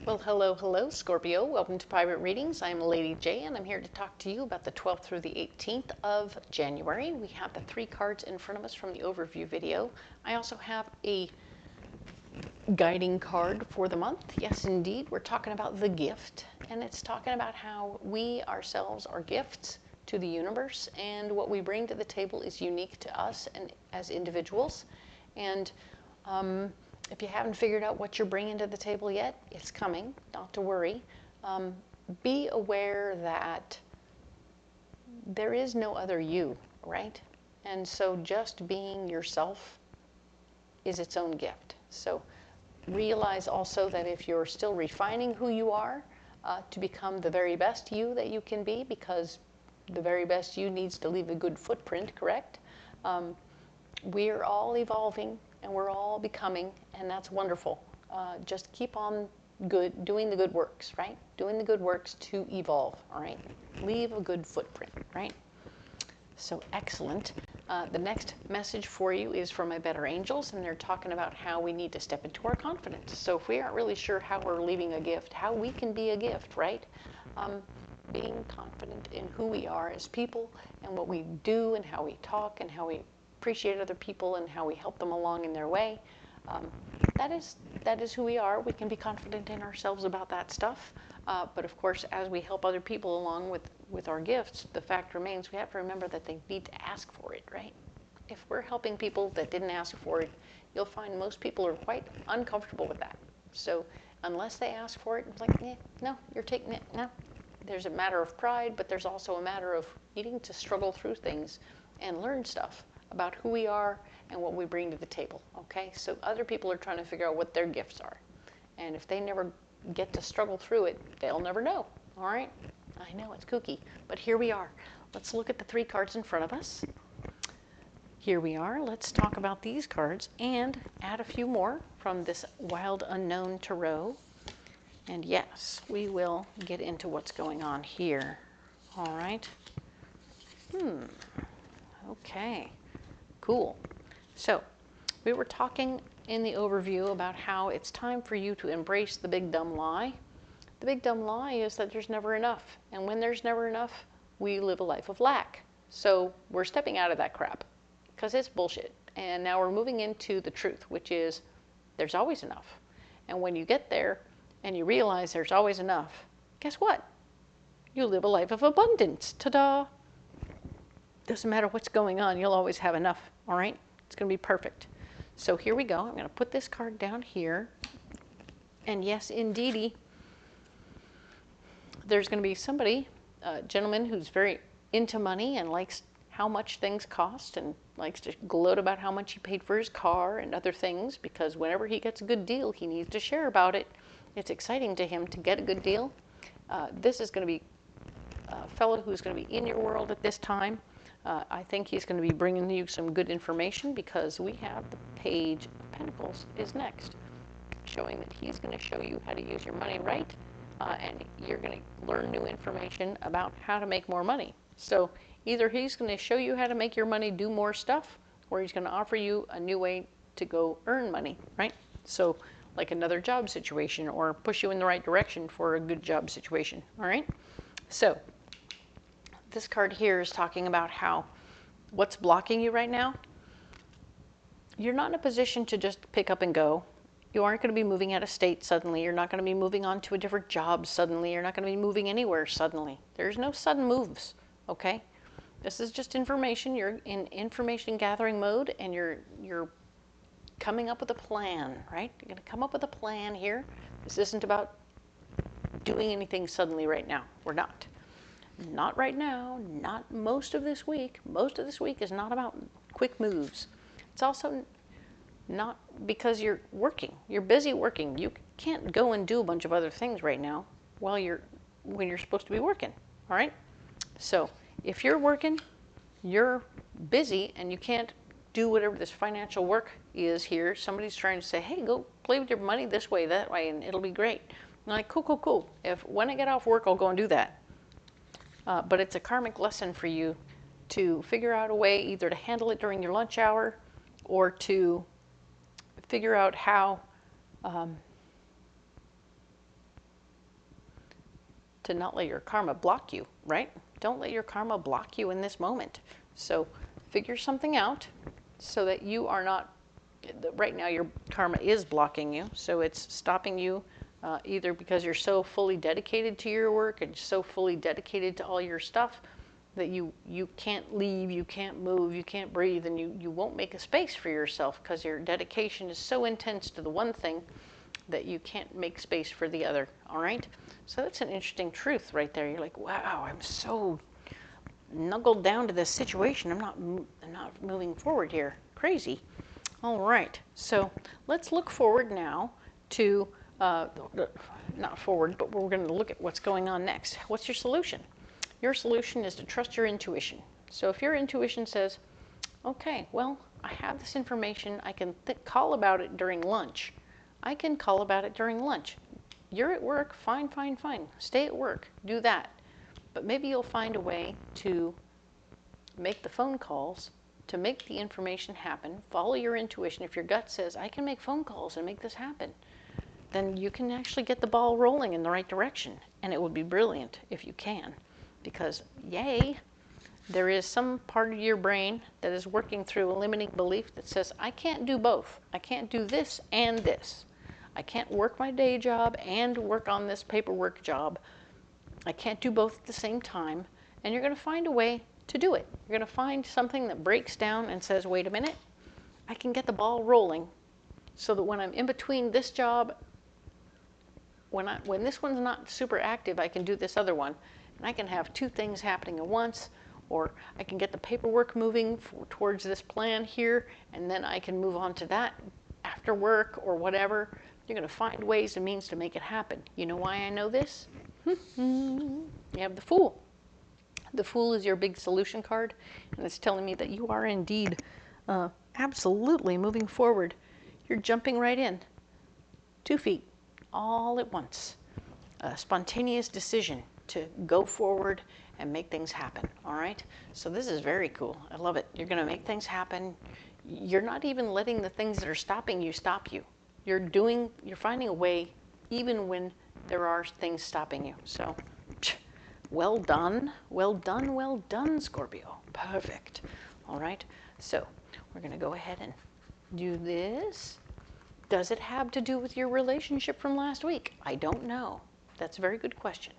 Well, hello, hello, Scorpio. Welcome to Private Readings. I'm Lady J, and I'm here to talk to you about the 12th through the 18th of January. We have the 3 cards in front of us from the overview video. I also have a guiding card for the month. Yes, indeed, we're talking about the gift, and it's talking about how we ourselves are gifts to the universe, and what we bring to the table is unique to us and as individuals. And if you haven't figured out what you're bringing to the table yet, it's coming, not to worry. Be aware that there is no other you, right? And so just being yourself is its own gift. So realize also that if you're still refining who you are to become the very best you that you can be, because the very best you needs to leave a good footprint, correct? We're all evolving and we're all becoming, and that's wonderful. Just keep on doing the good works, right? Doing the good works to evolve, all right? Leave a good footprint, right? So excellent. The next message for you is from my better angels, and they're talking about how we need to step into our confidence. So if we aren't really sure how we're leaving a gift, how we can be a gift, right? Being confident in who we are as people and what we do and how we talk and how we appreciate other people and how we help them along in their way. That is who we are. We can be confident in ourselves about that stuff. But of course, as we help other people along with our gifts, the fact remains we have to remember that they need to ask for it, right? If we're helping people that didn't ask for it, you'll find most people are quite uncomfortable with that. So unless they ask for it, it's like, no, you're taking it, no. There's a matter of pride, but there's also a matter of needing to struggle through things and learn stuff about who we are and what we bring to the table, okay? So other people are trying to figure out what their gifts are. And if they never get to struggle through it, they'll never know, all right? I know, it's kooky, but here we are. Let's look at the 3 cards in front of us. Here we are. Let's talk about these cards and add a few more from this Wild Unknown Tarot. And yes, we will get into what's going on here, all right? Okay. Cool. So we were talking in the overview about how it's time for you to embrace the big dumb lie. The big dumb lie is that there's never enough. And when there's never enough, we live a life of lack. So we're stepping out of that crap because it's bullshit. And now we're moving into the truth, which is there's always enough. And when you get there and you realize there's always enough, guess what? You live a life of abundance. Ta-da! Doesn't matter what's going on, you'll always have enough, all right? It's going to be perfect. So here we go. I'm going to put this card down here. And yes, indeedy, there's going to be somebody, a gentleman who's very into money and likes how much things cost and likes to gloat about how much he paid for his car and other things, because whenever he gets a good deal, he needs to share about it. It's exciting to him to get a good deal. This is going to be a fellow who's going to be in your world at this time. I think he's going to be bringing you some good information, because we have the Page of Pentacles is next, showing that he's going to show you how to use your money right, and you're going to learn new information about how to make more money. So either he's going to show you how to make your money do more stuff, or he's going to offer you a new way to go earn money, right? So like another job situation, or push you in the right direction for a good job situation, all right? So this card here is talking about how what's blocking you right now. You're not in a position to just pick up and go. You aren't going to be moving out of state suddenly. You're not going to be moving on to a different job suddenly. You're not going to be moving anywhere suddenly. There's no sudden moves, okay? This is just information. You're in information gathering mode, and you're coming up with a plan, right? You're going to come up with a plan here. This isn't about doing anything suddenly right now. We're not. Not right now, not most of this week. Most of this week is not about quick moves. It's also not because you're working. You're busy working. You can't go and do a bunch of other things right now when you're supposed to be working, all right? So if you're working, you're busy, and you can't do whatever this financial work is here. Somebody's trying to say, hey, go play with your money this way, that way, and it'll be great. I'm like, cool, cool, cool. When I get off work, I'll go and do that. But it's a karmic lesson for you to figure out a way either to handle it during your lunch hour, or to figure out how to not let your karma block you, right? Don't let your karma block you in this moment. So figure something out so that you are not, right now your karma is blocking you, so it's stopping you either because you're so fully dedicated to your work and so fully dedicated to all your stuff that you can't leave, you can't move, you can't breathe, and you won't make a space for yourself because your dedication is so intense to the one thing that you can't make space for the other, all right? So that's an interesting truth right there. You're like, wow, I'm so knuckled down to this situation. I'm not moving forward here. Crazy. All right, so let's look forward now to, not forward, but we're going to look at what's going on next. What's your solution? Your solution is to trust your intuition. So if your intuition says, okay, well, I have this information, I can call about it during lunch. I can call about it during lunch. You're at work, fine, fine, fine. Stay at work, do that. But maybe you'll find a way to make the phone calls, to make the information happen. Follow your intuition. If your gut says, I can make phone calls and make this happen, then you can actually get the ball rolling in the right direction. And it would be brilliant if you can. Because, yay, there is some part of your brain that is working through a limiting belief that says, I can't do both. I can't do this and this. I can't work my day job and work on this paperwork job. I can't do both at the same time. And you're going to find a way to do it. You're going to find something that breaks down and says, wait a minute, I can get the ball rolling so that when I'm in between this job, when this one's not super active, I can do this other one. And I can have two things happening at once, or I can get the paperwork moving towards this plan here, and then I can move on to that after work or whatever. You're going to find ways and means to make it happen. You know why I know this? You have the Fool. The Fool is your big solution card, and it's telling me that you are indeed absolutely moving forward. You're jumping right in. 2 feet, all at once. A spontaneous decision to go forward and make things happen, all right? So this is very cool. I love it. You're going to make things happen. You're not even letting the things that are stopping you stop you. You're finding a way even when there are things stopping you. So, well done, well done, well done, Scorpio. Perfect. All right, so we're going to go ahead and do this. Does it have to do with your relationship from last week? I don't know. That's a very good question.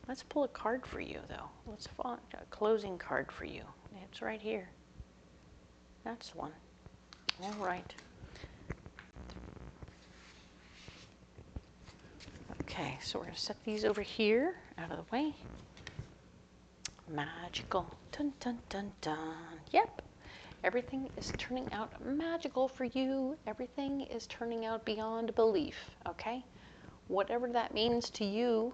Let's pull a card for you, though. Let's find a closing card for you. It's right here. That's the one. All right. Okay, so we're going to set these over here, out of the way. Magical. Dun, dun, dun, dun. Yep. Everything is turning out magical for you. Everything is turning out beyond belief, okay? Whatever that means to you,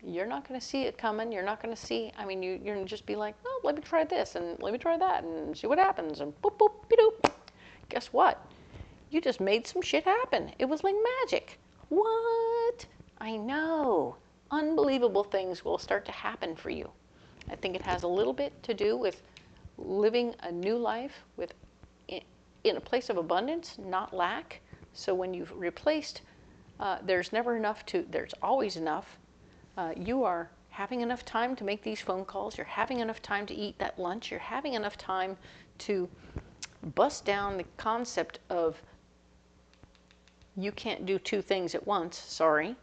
you're not going to see it coming. You're not going to see, I mean, you're going to just be like, oh, let me try this and let me try that and see what happens and boop, boop, be-doop. Guess what? You just made some shit happen. It was like magic. What? I know. Unbelievable things will start to happen for you. I think it has a little bit to do with living a new life in a place of abundance, not lack. So when you've replaced, there's never enough there's always enough. You are having enough time to make these phone calls. You're having enough time to eat that lunch. You're having enough time to bust down the concept of you can't do two things at once, sorry,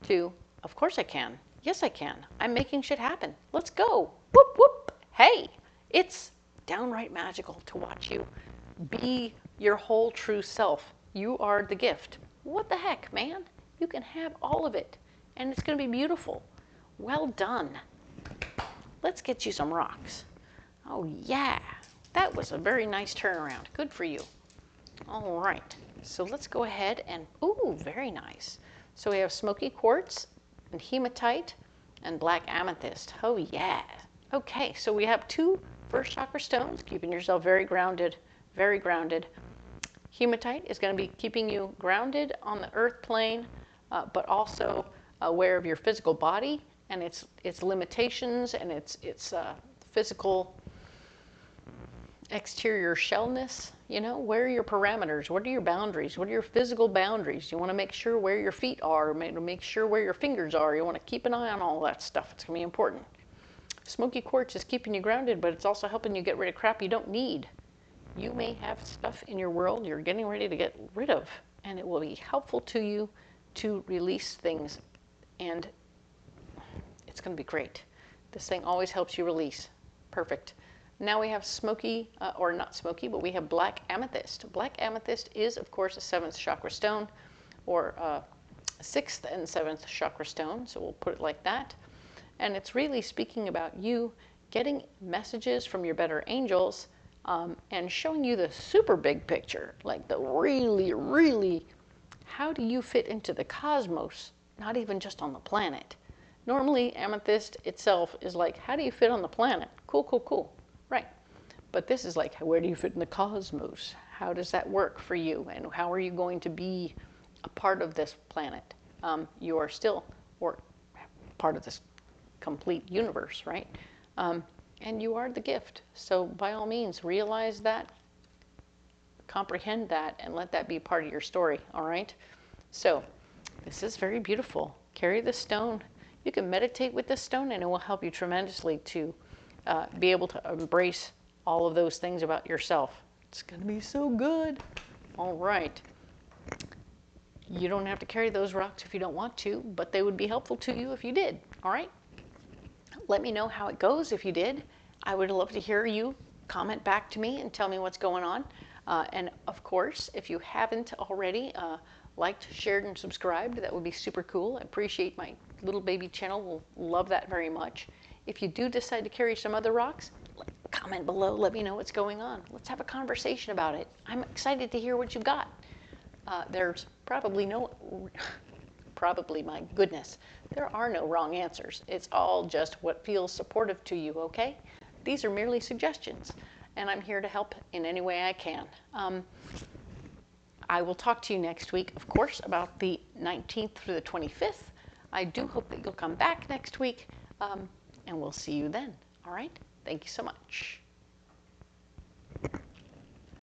to, of course I can. Yes, I can. I'm making shit happen. Let's go. Whoop, whoop. Hey, it's downright magical to watch you be your whole true self. You are the gift. What the heck, man? You can have all of it, and it's going to be beautiful. Well done. Let's get you some rocks. Oh, yeah. That was a very nice turnaround. Good for you. All right. So let's go ahead and, ooh, very nice. So we have smoky quartz and hematite and black amethyst. Oh, yeah. Okay, so we have 2 first chakra stones, keeping yourself very grounded, very grounded. Hematite is going to be keeping you grounded on the earth plane, but also aware of your physical body and its limitations and its physical exterior shellness. You know, where are your parameters? What are your boundaries? What are your physical boundaries? You want to make sure where your feet are, make sure where your fingers are. You want to keep an eye on all that stuff. It's going to be important. Smoky quartz is keeping you grounded, but it's also helping you get rid of crap you don't need. You may have stuff in your world you're getting ready to get rid of, and it will be helpful to you to release things, and it's going to be great. This thing always helps you release. Perfect. Now we have smoky, or not smoky, but we have black amethyst. Black amethyst is, of course, a 7th chakra stone, or 6th and 7th chakra stone, so we'll put it like that. And it's really speaking about you getting messages from your better angels and showing you the super big picture, like the really, really, how do you fit into the cosmos, not even just on the planet. Normally, amethyst itself is like, how do you fit on the planet? Cool, cool, cool. Right. But this is like, where do you fit in the cosmos? How does that work for you? And how are you going to be a part of this planet? You are still, or part of this complete universe, right? And you are the gift. So by all means, realize that, comprehend that, and let that be part of your story, all right? So this is very beautiful. Carry the stone. You can meditate with this stone, and it will help you tremendously to be able to embrace all of those things about yourself. It's going to be so good. All right. You don't have to carry those rocks if you don't want to, but they would be helpful to you if you did. All right. Let me know how it goes if you did. I would love to hear you comment back to me and tell me what's going on. And of course, if you haven't already liked, shared, and subscribed, that would be super cool. I appreciate my little baby channel. Will love that very much. If you do decide to carry some other rocks, comment below. Let me know what's going on. Let's have a conversation about it. I'm excited to hear what you've got. There's probably my goodness, there are no wrong answers. It's all just what feels supportive to you, okay? These are merely suggestions, and I'm here to help in any way I can. I will talk to you next week, of course, about the 19th through the 25th. I do hope that you'll come back next week, and we'll see you then. All right? Thank you so much.